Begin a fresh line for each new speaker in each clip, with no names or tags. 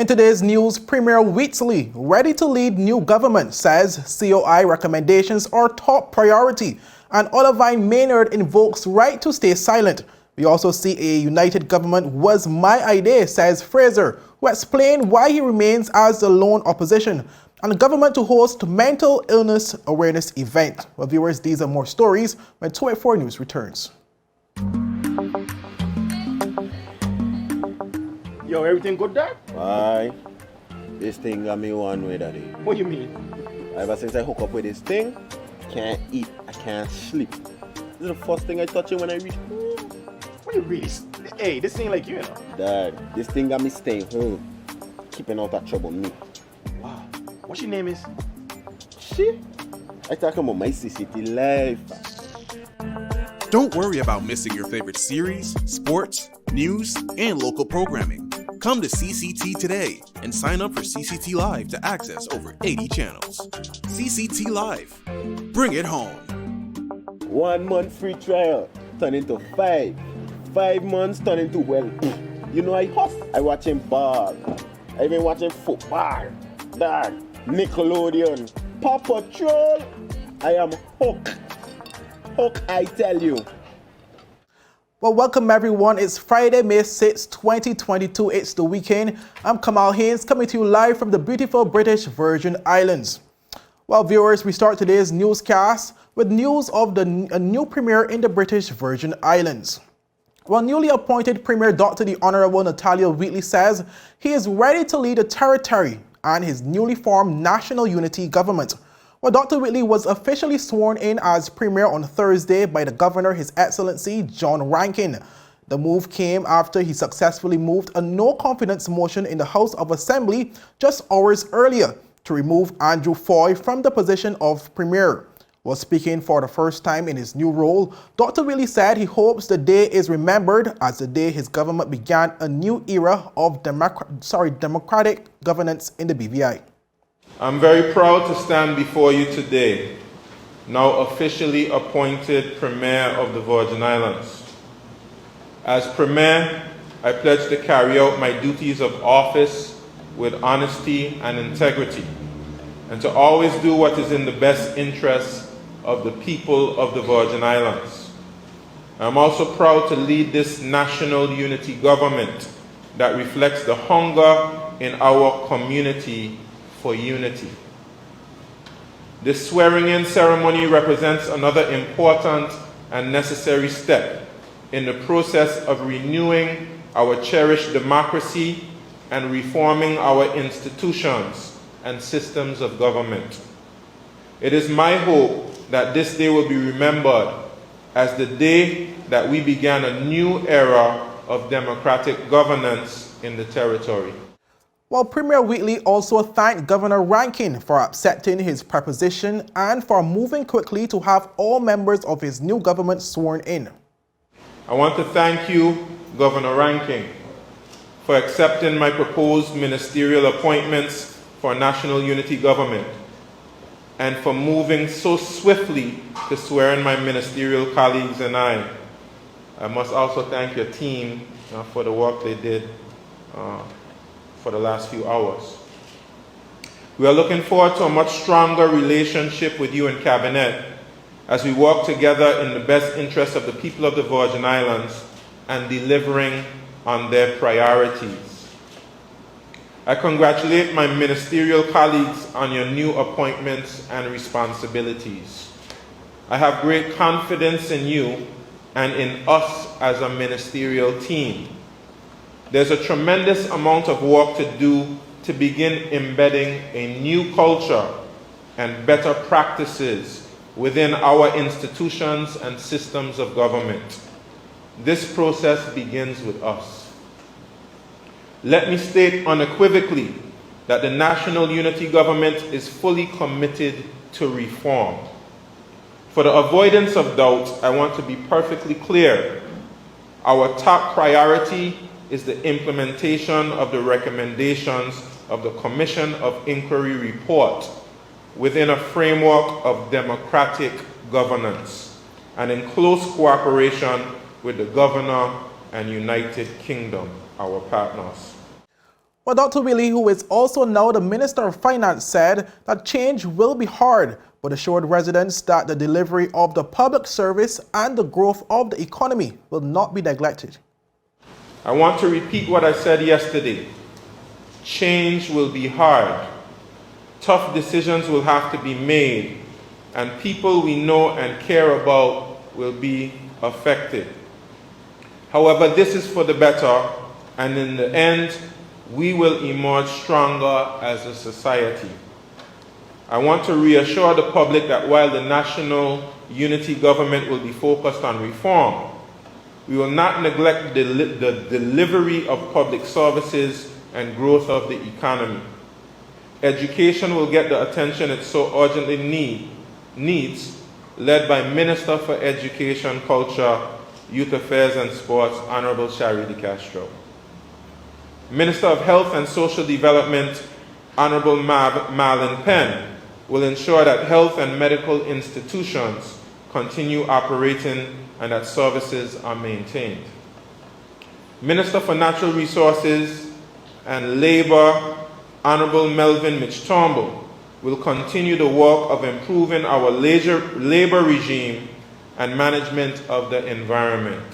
In today's news, Premier Wheatley, ready to lead new government, says COI recommendations are top priority, and Oleanvine Maynard invokes right to stay silent. We also see a united government was my idea, says Fraser, who explained why he remains as the lone opposition, and the government to host mental illness awareness event. Well, viewers, these are more stories when 284 News returns.
Yo, everything good, Dad?
Aye. This thing got me one way, Daddy.
What you mean?
Ever since I hook up with this thing, I can't eat, I can't sleep. This is the first thing I touch it when I reach home.
What you really? Hey, this ain't like you, you know.
Dad, this thing got me staying home, keeping out of trouble me.
Wow. What your name is?
Shit. I talking about my CCT life.
Don't worry about missing your favorite series, sports, news, and local programming. Come to CCT today and sign up for CCT Live to access over 80 channels. CCT Live. Bring it home.
1 month free trial turn into 5. 5 months turn into, well, you know I huff. I watching ball. I been watching football. Dad, Nickelodeon, Paw Patrol. I am hooked. Hook, I tell you.
Well, welcome everyone. It's Friday, May 6, 2022. It's the weekend. I'm Kamal Haynes, coming to you live from the beautiful British Virgin Islands. Well, viewers, we start today's newscast with news of a new premier in the British Virgin Islands. Well, newly appointed Premier Dr. the Honorable Natalia Wheatley says he is ready to lead the territory and his newly formed National Unity Government. Well, Dr. Wheatley was officially sworn in as Premier on Thursday by the Governor, His Excellency John Rankin. The move came after he successfully moved a no-confidence motion in the House of Assembly just hours earlier to remove Andrew Foy from the position of Premier. While speaking for the first time in his new role, Dr. Wheatley said he hopes the day is remembered as the day his government began a new era of democratic governance in the BVI.
I'm very proud to stand before you today, now officially appointed Premier of the Virgin Islands. As Premier, I pledge to carry out my duties of office with honesty and integrity, and to always do what is in the best interests of the people of the Virgin Islands. I'm also proud to lead this national unity government that reflects the hunger in our community for unity. This swearing-in ceremony represents another important and necessary step in the process of renewing our cherished democracy and reforming our institutions and systems of government. It is my hope that this day will be remembered as the day that we began a new era of democratic governance in the territory.
Well, Premier Wheatley also thanked Governor Rankin for accepting his proposition and for moving quickly to have all members of his new government sworn in.
I want to thank you, Governor Rankin, for accepting my proposed ministerial appointments for National Unity Government and for moving so swiftly to swear in my ministerial colleagues and I. I must also thank your team for the work they did for the last few hours. We are looking forward to a much stronger relationship with you in Cabinet as we work together in the best interest of the people of the Virgin Islands and delivering on their priorities. I congratulate my ministerial colleagues on your new appointments and responsibilities. I have great confidence in you and in us as a ministerial team. There's a tremendous amount of work to do to begin embedding a new culture and better practices within our institutions and systems of government. This process begins with us. Let me state unequivocally that the National Unity Government is fully committed to reform. For the avoidance of doubt, I want to be perfectly clear. Our top priority is the implementation of the recommendations of the Commission of Inquiry report within a framework of democratic governance and in close cooperation with the Governor and United Kingdom, our partners.
Well, Dr. Wheatley, who is also now the Minister of Finance, said that change will be hard, but assured residents that the delivery of the public service and the growth of the economy will not be neglected.
I want to repeat what I said yesterday. Change will be hard. Tough decisions will have to be made, and people we know and care about will be affected. However, this is for the better, and in the end, we will emerge stronger as a society. I want to reassure the public that while the national unity government will be focused on reform, we will not neglect the delivery of public services and growth of the economy. Education will get the attention it so urgently needs, led by Minister for Education, Culture, Youth Affairs and Sports, Honorable Shari De Castro. Minister of Health and Social Development, Honorable Marlon Penn, will ensure that health and medical institutions continue operating and that services are maintained. Minister for Natural Resources and Labor, Honorable Melvin Mitch-Turnbull, will continue the work of improving our labor regime and management of the environment.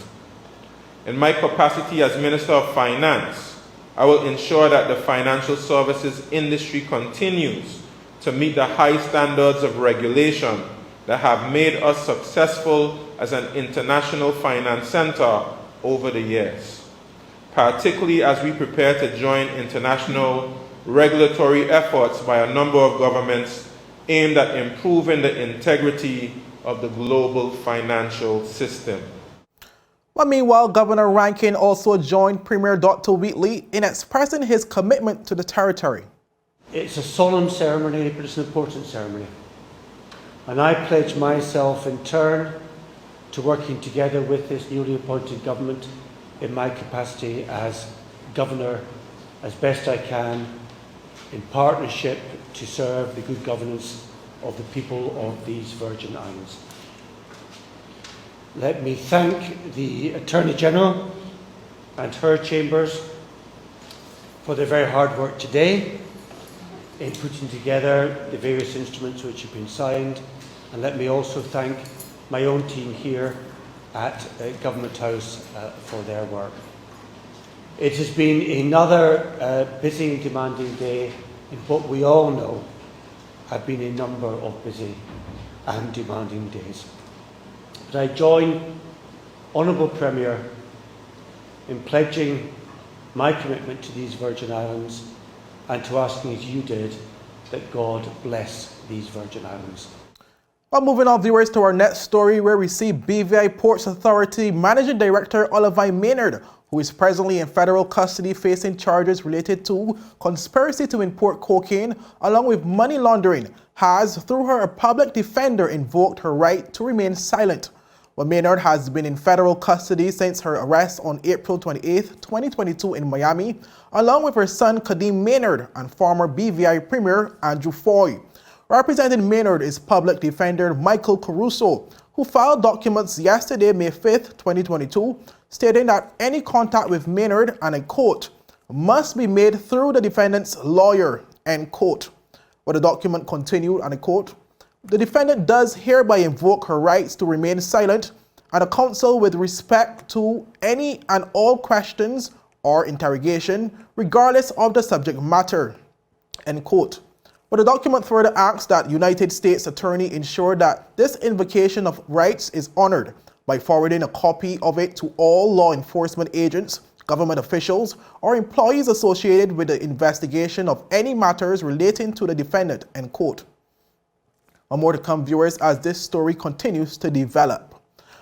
In my capacity as Minister of Finance, I will ensure that the financial services industry continues to meet the high standards of regulation that have made us successful as an international finance center over the years, particularly as we prepare to join international regulatory efforts by a number of governments aimed at improving the integrity of the global financial system.
Well, meanwhile, Governor Rankin also joined Premier Dr. Wheatley in expressing his commitment to the territory.
It's a solemn ceremony, but it's an important ceremony. And I pledge myself in turn to working together with this newly appointed government in my capacity as Governor as best I can in partnership to serve the good governance of the people of these Virgin Islands. Let me thank the Attorney General and her chambers for their very hard work today in putting together the various instruments which have been signed, and let me also thank my own team here at Government House for their work. It has been another busy and demanding day in what we all know have been a number of busy and demanding days. But I join Honourable Premier in pledging my commitment to these Virgin Islands and to asking, as you did, that God bless these Virgin Islands.
Well, moving on, viewers, to our next story, where we see BVI Ports Authority Managing Director Oleanvine Maynard, who is presently in federal custody facing charges related to conspiracy to import cocaine along with money laundering, has, through her public defender, invoked her right to remain silent. Well, Maynard has been in federal custody since her arrest on April 28, 2022 in Miami, along with her son Kadeem Maynard and former BVI Premier Andrew Foy. Representing Maynard is public defender Michael Caruso, who filed documents yesterday, May 5, 2022, stating that any contact with Maynard, and I quote, must be made through the defendant's lawyer, end quote. But the document continued, and I quote, the defendant does hereby invoke her rights to remain silent and a counsel with respect to any and all questions or interrogation, regardless of the subject matter, end quote. But the document further asks that United States Attorney ensure that this invocation of rights is honored by forwarding a copy of it to all law enforcement agents, government officials, or employees associated with the investigation of any matters relating to the defendant, end quote. And more to come, viewers, as this story continues to develop.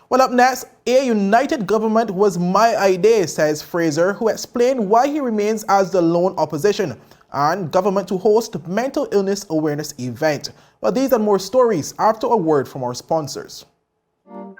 Well, up next, a united government was my idea, says Fraser, who explained why he remains as the lone opposition and government to host mental illness awareness event. Well, these and more stories after a word from our sponsors.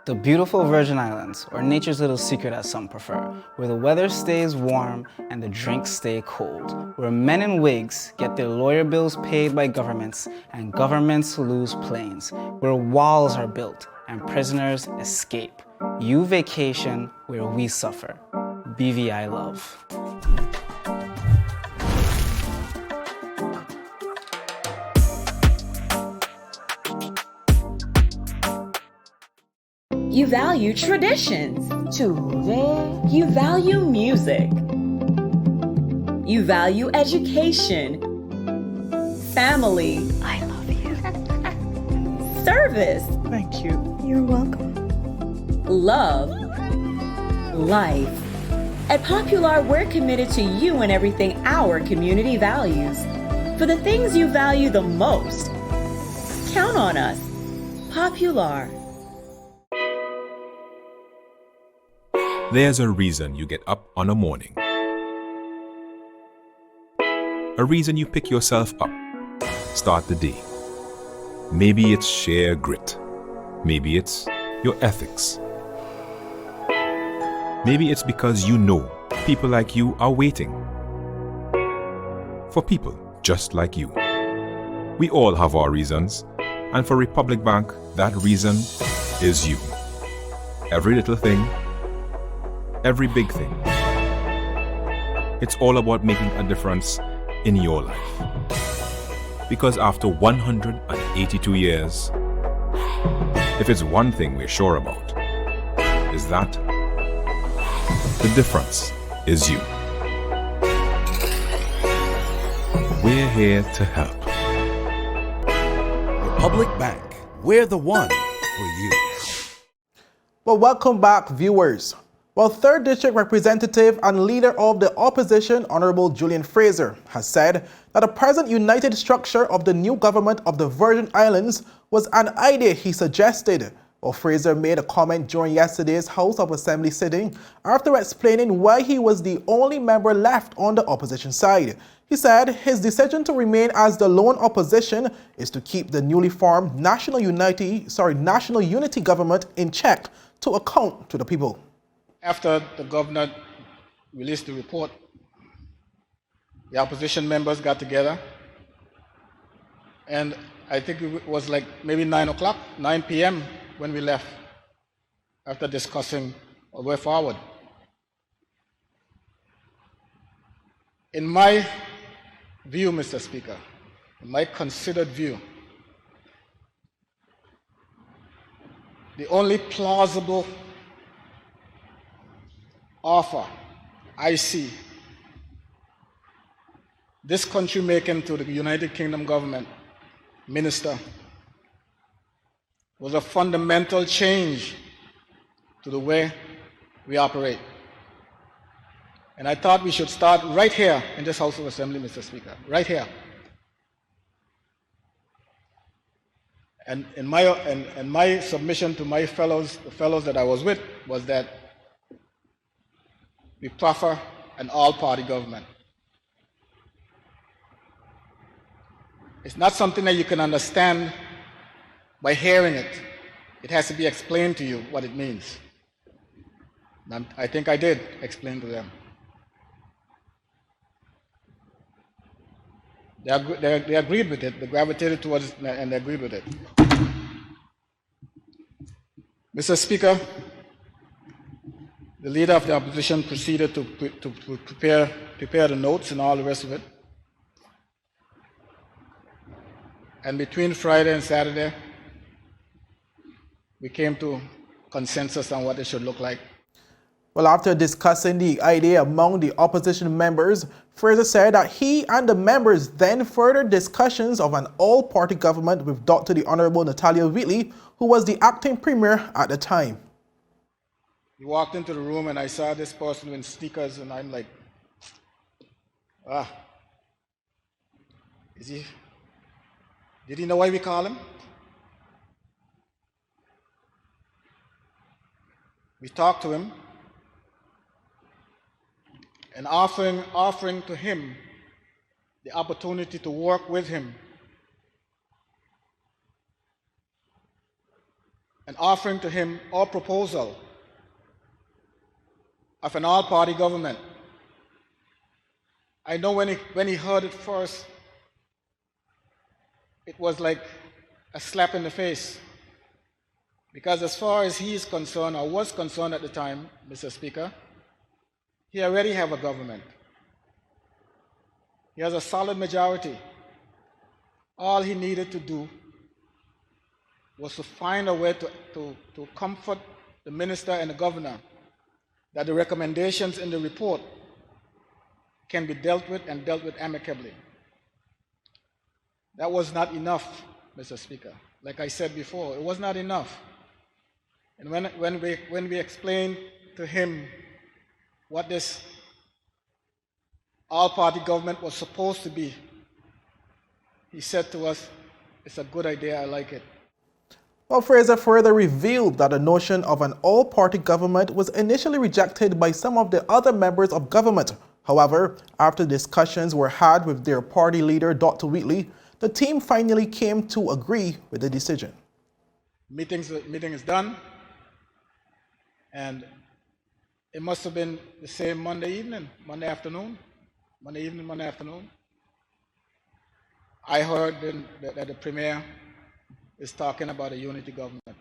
The beautiful Virgin Islands, or nature's little secret as some prefer, where the weather stays warm and the drinks stay cold, where men in wigs get their lawyer bills paid by governments and governments lose planes, where walls are built and prisoners escape. You vacation where we suffer. BVI love.
You value traditions. Today. You value music. You value education. Family. I love you. Service.
Thank you. You're welcome.
Love. Life. At Popular, we're committed to you and everything our community values. For the things you value the most, count on us. Popular.
There's a reason you get up on a morning. A reason you pick yourself up, start the day. Maybe it's sheer grit. Maybe it's your ethics. Maybe it's because you know people like you are waiting. For people just like you. We all have our reasons, and for Republic Bank, that reason is you. Every little thing, every big thing. It's all about making a difference in your life. Because after 182 years, if it's one thing we're sure about, is that the difference is you. We're here to help.
Republic Bank, we're the one for you.
Well, welcome back, viewers. Well, 3rd District Representative and Leader of the Opposition, Honorable Julian Fraser, has said that the present united structure of the new government of the Virgin Islands was an idea he suggested. Well, Fraser made a comment during yesterday's House of Assembly sitting after explaining why he was the only member left on the opposition side. He said his decision to remain as the lone opposition is to keep the newly formed National Unity government in check to account to the people.
After the governor released the report, the opposition members got together, and I think it was like maybe 9 p.m. when we left, after discussing a way forward. In my view, Mr. Speaker, in my considered view, the only plausible offer I see this country making to the United Kingdom government minister was a fundamental change to the way we operate. And I thought we should start right here in this House of Assembly, Mr. Speaker, right here. And in my submission to my fellows, the fellows that I was with, was that we prefer an all-party government. It's not something that you can understand by hearing it. It has to be explained to you what it means. And I think I did explain to them. They agreed with it. They gravitated towards it and they agreed with it. Mr. Speaker, the leader of the opposition proceeded to prepare the notes and all the rest of it. And between Friday and Saturday, we came to consensus on what it should look like.
Well, after discussing the idea among the opposition members, Fraser said that he and the members then furthered discussions of an all-party government with Dr. the Honorable Natalia Wheatley, who was the acting premier at the time.
We walked into the room and I saw this person in sneakers and I'm like, did he know why we call him? We talked to him and offering to him the opportunity to work with him and offering to him our proposal of an all-party government. I know when he heard it first, it was like a slap in the face. Because as far as he is concerned, or was concerned at the time, Mr. Speaker, he already have a government. He has a solid majority. All he needed to do was to find a way to comfort the minister and the governor that the recommendations in the report can be dealt with and dealt with amicably. That was not enough, Mr. Speaker. Like I said before, it was not enough. And when we explained to him what this all-party government was supposed to be, he said to us, "It's a good idea, I like it."
Well, Fraser further revealed that the notion of an all-party government was initially rejected by some of the other members of government. However, after discussions were had with their party leader, Dr. Wheatley, the team finally came to agree with the decision.
Meeting is done, and it must have been the same Monday afternoon. I heard that the Premier is talking about a unity government,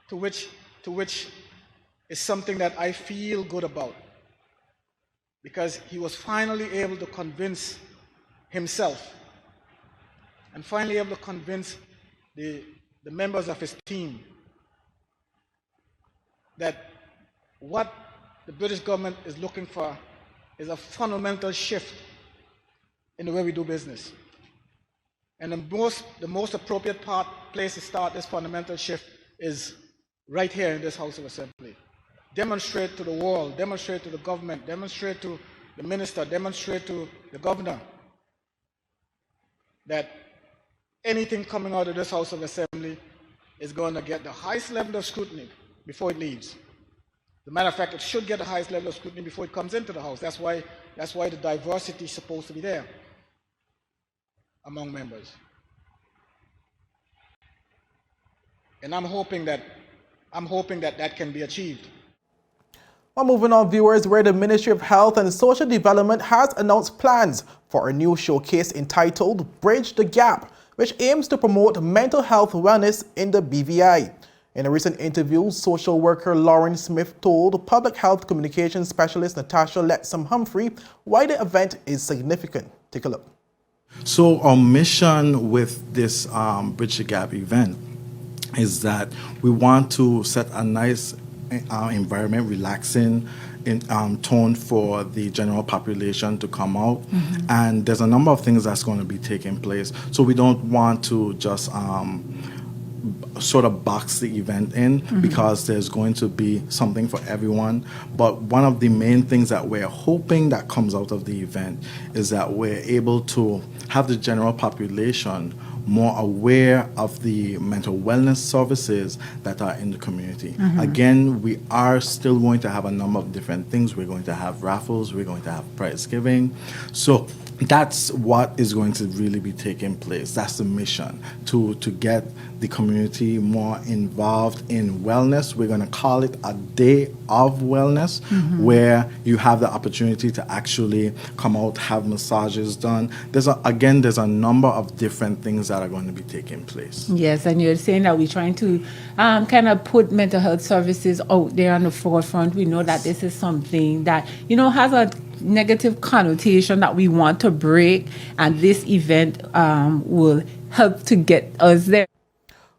to which is something that I feel good about, because he was finally able to convince himself and finally able to convince the members of his team that what the British government is looking for is a fundamental shift in the way we do business. And the most appropriate place to start this fundamental shift is right here in this House of Assembly. Demonstrate to the world, demonstrate to the government, demonstrate to the minister, demonstrate to the governor that anything coming out of this House of Assembly is going to get the highest level of scrutiny before it leaves. As a matter of fact, it should get the highest level of scrutiny before it comes into the House. That's why the diversity is supposed to be there among members. And I'm hoping that that can be achieved.
Well, moving on, viewers, where the Ministry of Health and Social Development has announced plans for a new showcase entitled Bridge the Gap, which aims to promote mental health wellness in the BVI. In a recent interview, social worker Lauren Smith told public health communications specialist Natasha Letsom-Humphrey why the event is significant. Take a look.
So our mission with this Bridge the Gap event is that we want to set a nice environment, relaxing tone for the general population to come out. And there's a number of things that's going to be taking place. So we don't want to just sort of box the event in, because there's going to be something for everyone. But one of the main things that we're hoping that comes out of the event is that we're able to have the general population more aware of the mental wellness services that are in the community. Again, we are still going to have a number of different things. We're going to have raffles, we're going to have prize giving. So that's what is going to really be taking place. That's the mission, to get the community more involved in wellness. We're going to call it a day of wellness, where you have the opportunity to actually come out, have massages done. There's a number of different things that are going to be taking place.
Yes, and you're saying that we're trying to kind of put mental health services out there on the forefront. We know that this is something that, has a negative connotation that we want to break, and this event will help to get us there.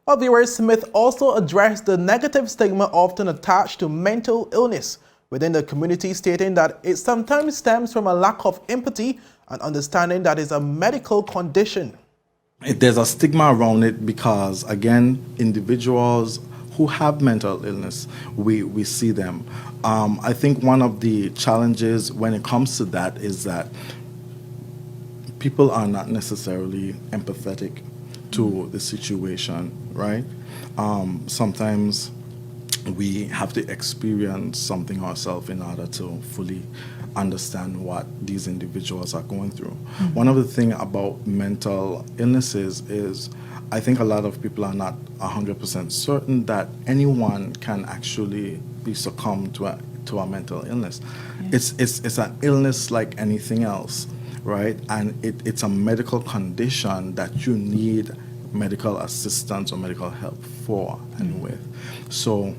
Well, viewers, Smith also addressed the negative stigma often attached to mental illness within the community, stating that it sometimes stems from a lack of empathy and understanding that it's a medical condition.
There's a stigma around it because, again, individuals who have mental illness, we see them. I think one of the challenges when it comes to that is that people are not necessarily empathetic to the situation, right? Sometimes we have to experience something ourselves in order to fully understand what these individuals are going through. One of the things about mental illnesses is I think a lot of people are not 100% certain that anyone can actually be succumbed to a mental illness. It's an illness like anything else, right? And it's a medical condition that you need medical assistance or medical help for and with. So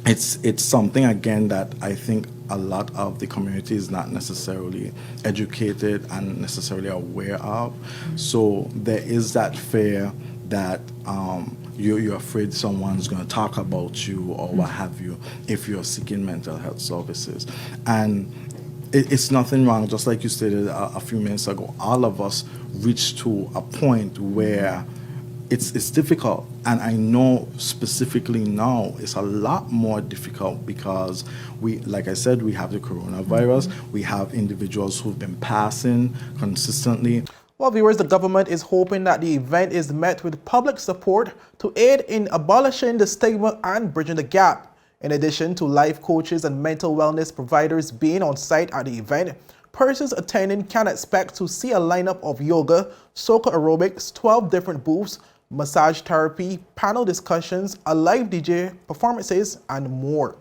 it's something, again, that I think a lot of the community is not necessarily educated and necessarily aware of. So there is that fear that you're afraid someone's going to talk about you or what have you if you're seeking mental health services. And it's nothing wrong, just like you stated a few minutes ago. All of us reach to a point where it's difficult, and I know specifically now it's a lot more difficult because like I said, we have the coronavirus, we have individuals who've been passing consistently.
Well, viewers, the government is hoping that the event is met with public support to aid in abolishing the stigma and bridging the gap. In addition to life coaches and mental wellness providers being on site at the event, persons attending can expect to see a lineup of yoga, soca aerobics, 12 different booths, massage therapy, panel discussions, a live DJ, performances, and more.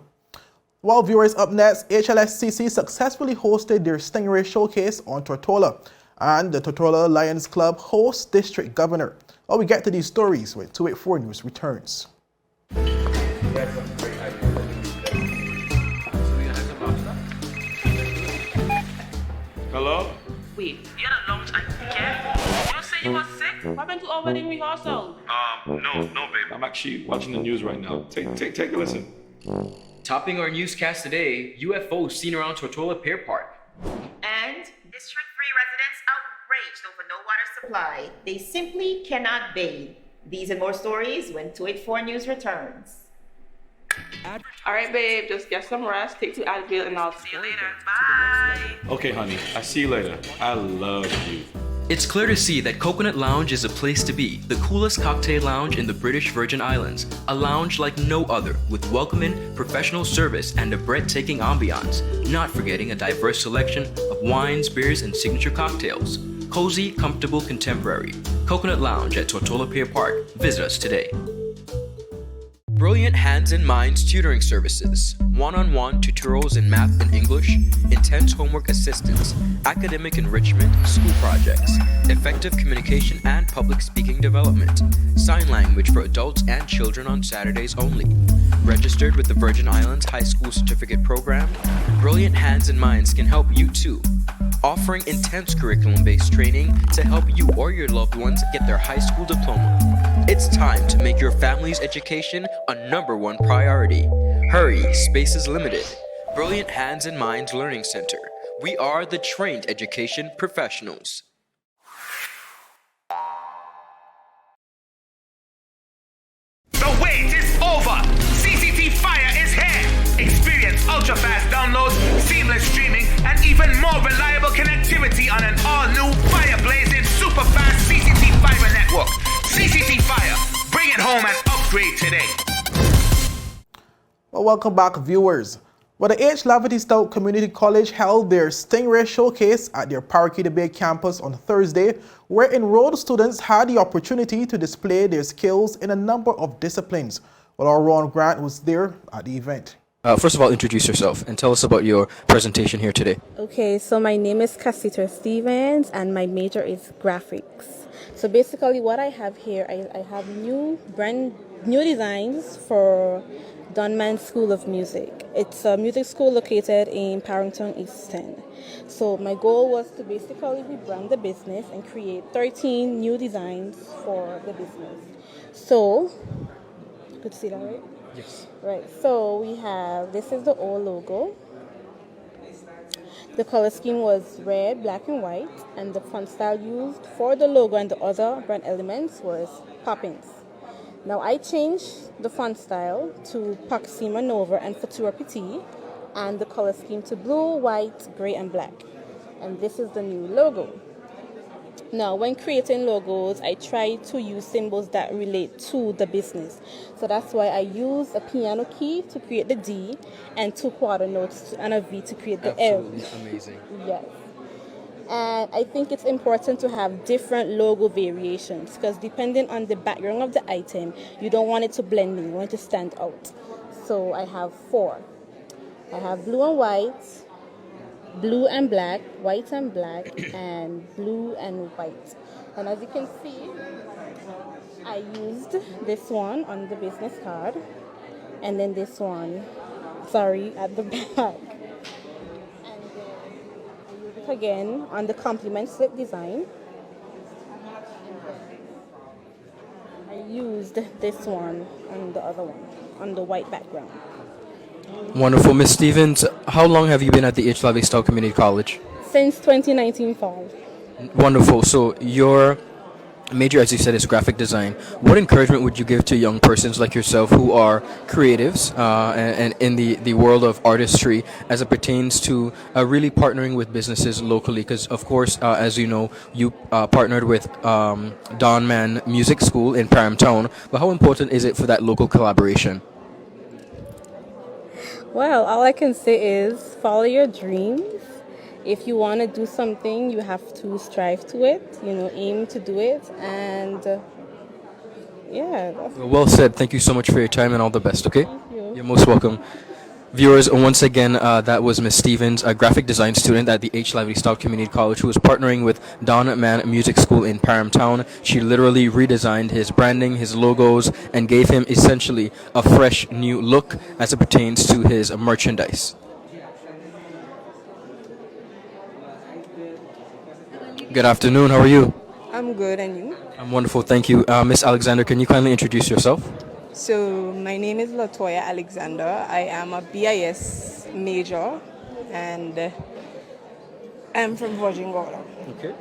Well, viewers, up next, HLSCC successfully hosted their Stingray Showcase on Tortola, and the Tortola Lions Club hosts District Governor. Well, we get to these stories when 284 News returns.
Hello?
Wait, you had a lunch and you don't say you were sick? What happened to over the rehearsal?
No, babe. I'm actually watching the news right now. Take a listen.
Topping our newscast today, UFOs seen around Tortola Pier Park.
And District 3 residents outraged over no water supply. They simply cannot bathe. These and more stories when 284 News returns.
All right, babe, just get some rest, take 2 Advil, and I'll see you later. Bye.
Okay, honey. I see you later. I love you.
It's clear to see that Coconut Lounge is a place to be, the coolest cocktail lounge in the British Virgin Islands. A lounge like no other, with welcoming, professional service, and a breathtaking ambiance. Not forgetting a diverse selection of wines, beers, and signature cocktails. Cozy, comfortable, contemporary. Coconut Lounge at Tortola Pier Park. Visit us today. Brilliant Hands and Minds tutoring services, one-on-one tutorials in math and English, intense homework assistance, academic enrichment, school projects, effective communication and public speaking development, sign language for adults and children on Saturdays only. Registered with the Virgin Islands High School Certificate Program, Brilliant Hands and Minds can help you too. Offering intense curriculum-based training to help you or your loved ones get their high school diploma. It's time to make your family's education a #1 priority. Hurry, space is limited. Brilliant Hands and Minds Learning Center. We are the trained education professionals.
The wait is over! CCT Fire is here! Experience ultra-fast downloads, seamless streaming, and even more reliable connectivity on an all-new fire-blazing super-fast CCT Fiber network. CCT Fire, bring it home and upgrade today.
Well, welcome back, viewers. Well, the H. Laverty Stout Community College held their Stingray Showcase at their Parakeet Bay campus on Thursday, where enrolled students had the opportunity to display their skills in a number of disciplines. Well, our Ron Grant was there at the event.
First of all, introduce yourself and tell us about your presentation here today.
Okay, so my name is Cassandra Stevens and my major is graphics. So basically what I have here, I have brand new designs for Dunman School of Music. It's a music school located in Parrington, Easton. So my goal was to basically rebrand the business and create 13 new designs for the business. So, good to see that, right?
Yes.
Right, so we have, this is the old logo. The color scheme was red, black, and white, and the font style used for the logo and the other brand elements was Poppins. Now I changed the font style to Proxima Nova and Futura Petit, and the color scheme to blue, white, gray, and black. And this is the new logo. Now, when creating logos, I try to use symbols that relate to the business. So that's why I use a piano key to create the D and 2 quarter notes and a V to create the L.
Absolutely amazing.
Yes. And I think it's important to have different logo variations because depending on the background of the item, you don't want it to blend in, you want it to stand out. So I have 4. I have blue and white, blue and black, white and black, and blue and white. And as you can see, I used this one on the business card, and then this one, at the back. And then I used it again on the compliment slip design. I used this one and the other one on the white background.
Wonderful. Ms. Stevens, how long have you been at the HLSCC Stout Community College?
Since 2019 fall.
Wonderful. So your major, as you said, is graphic design. What encouragement would you give to young persons like yourself who are creatives and in the world of artistry as it pertains to really partnering with businesses locally? Because, of course, as you know, you partnered with Dunman Music School in Paramtown. But how important is it for that local collaboration?
Well, all I can say is follow your dreams. If you want to do something, you have to strive to it, aim to do it. And yeah.
Well said. Thank you so much for your time and all the best, okay?
Thank you.
You're most welcome. Viewers, once again, that was Ms. Stevens, a graphic design student at the HLSCC Stout Community College who was partnering with Dunman Music School in Paramtown. She literally redesigned his branding, his logos, and gave him essentially a fresh new look as it pertains to his merchandise. Good afternoon. How are you?
I'm good, and you?
I'm wonderful, thank you. Miss Alexander, can you kindly introduce yourself?
So, my name is Latoya Alexander. I am a BIS major, and I'm from Virgin Gorda.
Okay.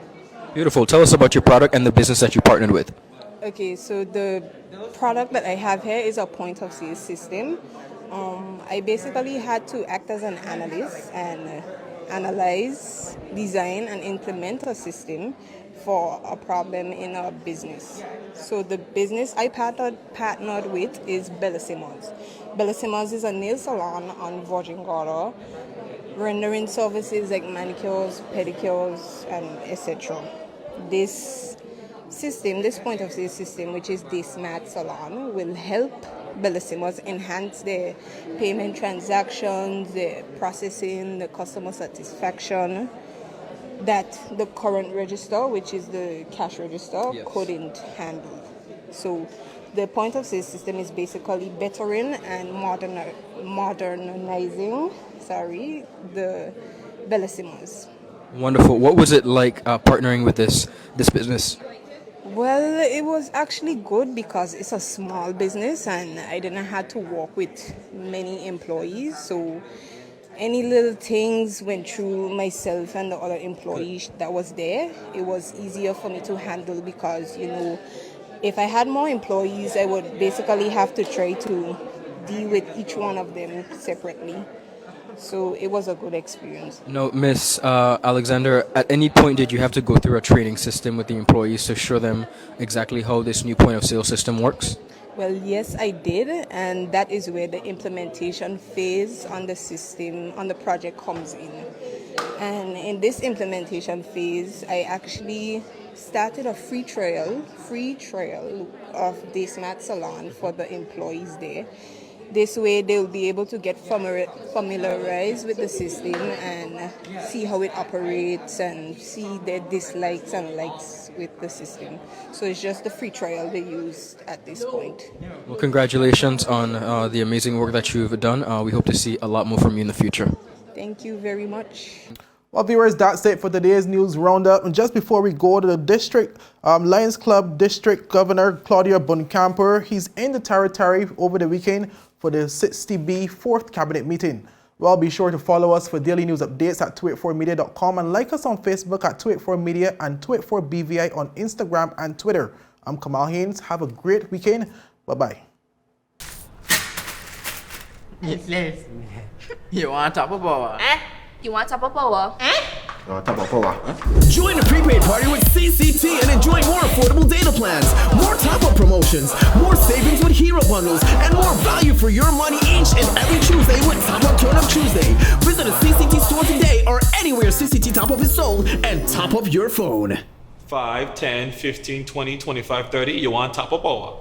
Beautiful. Tell us about your product and the business that you partnered with.
Okay, so the product that I have here is a point of sale system. I basically had to act as an analyst and analyze, design, and implement a system for a problem in our business. So the business I partnered with is Bellissimas. Bellissimas is a nail salon on Virgin Gorda, rendering services like manicures, pedicures, and etc. This system, this point of sale system, which is this Mat Salon, will help Bellissimas enhance their payment transactions, their processing, the customer satisfaction that the current register, which is the cash register, couldn't handle. So the point of sale system is basically bettering and modernizing the Bellissimas.
Wonderful. What was it like partnering with this business?
Well, it was actually good because it's a small business and I didn't have to work with many employees. So any little things went through myself and the other employees that was there. It was easier for me to handle because, if I had more employees, I would basically have to try to deal with each one of them separately. So it was a good experience.
No, Miss Alexander, at any point did you have to go through a training system with the employees to show them exactly how this new point of sale system works?
Well, yes, I did, and that is where the implementation phase on the system, on the project comes in. And in this implementation phase, I actually started a free trial of this Mat Salon for the employees there. This way they'll be able to get familiarized with the system and see how it operates and see their dislikes and likes with the system. So it's just the free trial they use at this point.
Well, congratulations on the amazing work that you've done. We hope to see a lot more from you in the future.
Thank you very much.
Well, viewers, that's it for today's news roundup. And just before we go to the district, Lions Club District Governor Claudia Buncamper, he's in the territory over the weekend for the 60B 4th Cabinet meeting. Well, be sure to follow us for daily news updates at 284media.com and like us on Facebook at 284media and 284BVI on Instagram and Twitter. I'm Kamal Haynes. Have a great weekend. Bye-bye.
Yes. You want top of power?
You want top of power?
Join the prepaid party with CCT and enjoy more affordable data plans, more top-up promotions, more savings with hero bundles, and more value for your money each and every Tuesday with Top Up Turn Up Tuesday. Visit a CCT store today or anywhere CCT Top Up is sold and top up your phone.
5, 10, 15, 20, 25, 30. You want top of power?